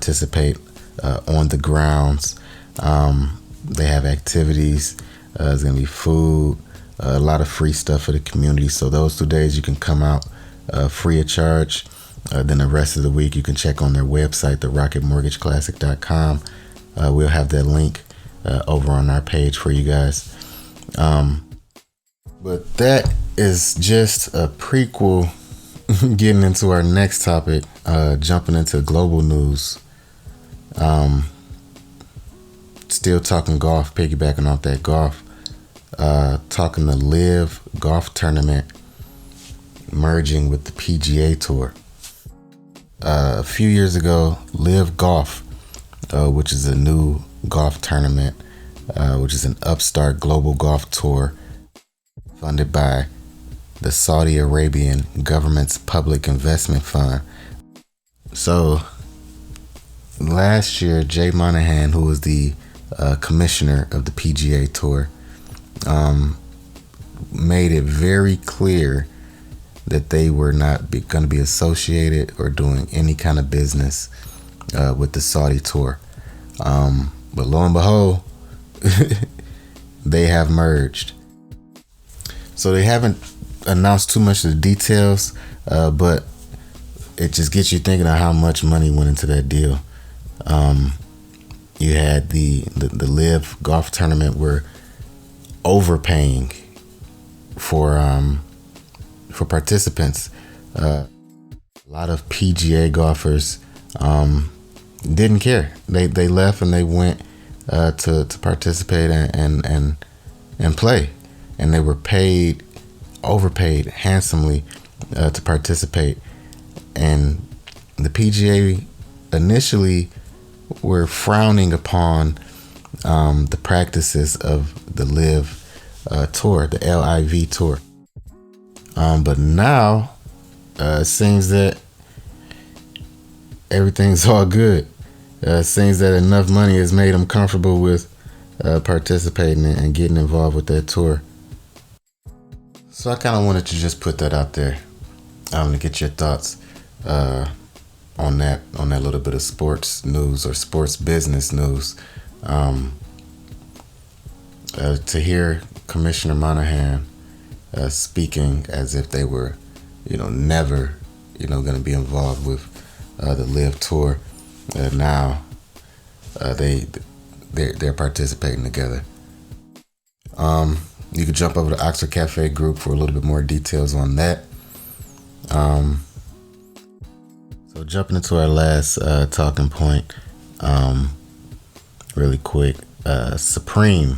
participate on the grounds. They have activities. There's going to be food, a lot of free stuff for the community. So those 2 days you can come out free of charge. Then the rest of the week you can check on their website, therocketmortgageclassic.com. We'll have that link over on our page for you guys. But that is just a prequel getting into our next topic, jumping into global news. Still talking golf, piggybacking off that golf, talking the Live golf tournament merging with the PGA Tour. A few years ago, Live Golf, which is a new golf tournament, which is an upstart global golf tour funded by the Saudi Arabian government's public investment fund. So last year, Jay Monahan, who was the commissioner of the PGA Tour, made it very clear that they were not going to be associated or doing any kind of business with the Saudi Tour. But lo and behold, they have merged. So they haven't announced too much of the details, but it just gets you thinking of how much money went into that deal. You had the Live golf tournament were overpaying for participants. A lot of PGA golfers didn't care. They left and they went to participate and play, and they were overpaid handsomely to participate. And the PGA initially were frowning upon the practices of the Live tour, the LIV tour. But now it seems that everything's all good. It seems that enough money has made them comfortable with participating and getting involved with that tour. So I kind of wanted to just put that out there to get your thoughts on that little bit of sports news or sports business news. To hear Commissioner Monahan speaking as if they were, never, going to be involved with the Live Tour. Now they're participating together. You can jump over to Oxford Cafe Group for a little bit more details on that. So jumping into our last talking point, really quick. Supreme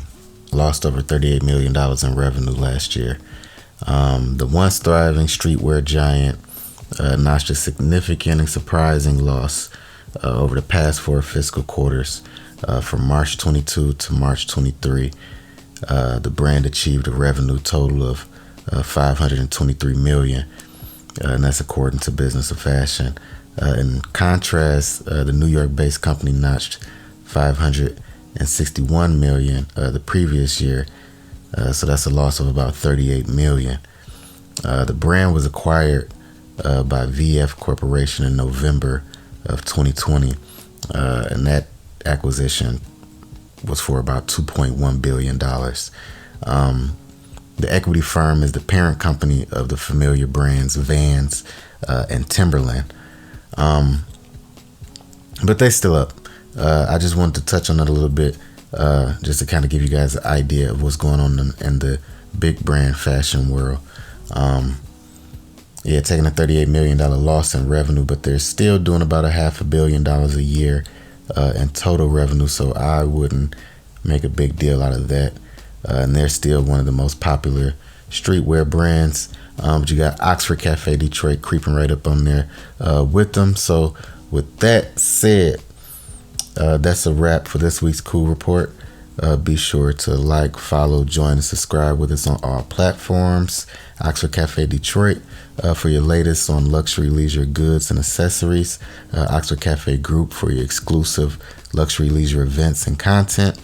lost over $38 million in revenue last year. The once thriving streetwear giant notched a significant and surprising loss over the past 4 fiscal quarters. From March 22 to March 23, the brand achieved a revenue total of $523 million, and that's according to Business of Fashion. In contrast, the New York-based company notched $561 million the previous year, so that's a loss of about $38 million. The brand was acquired by VF Corporation in November of 2020, and that acquisition was for about $2.1 billion. The equity firm is the parent company of the familiar brands Vans and Timberland. But they still up. I just wanted to touch on that a little bit, just to kind of give you guys an idea of what's going on in the big brand fashion world. Taking a $38 million loss in revenue, but they're still doing about $500 million a year in total revenue, so I wouldn't make a big deal out of that. And they're still one of the most popular streetwear brands. But you got Oxford Cafe Detroit creeping right up on there with them. So with that said, that's a wrap for this week's CUL Report. Be sure to like, follow, join, and subscribe with us on all platforms. Oxford Cafe Detroit for your latest on luxury leisure goods and accessories. Oxford Cafe Group for your exclusive luxury leisure events and content.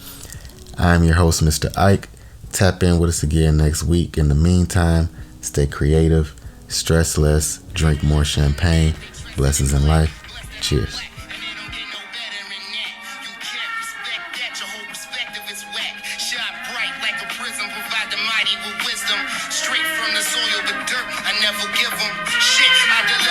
I'm your host, Mr. Ike. Tap in with us again next week. In the meantime, stay creative, stress less, drink more champagne. Blessings in life. Cheers. prism, provide the mighty with wisdom. Straight from the soil with dirt, I never give them shit. I deliver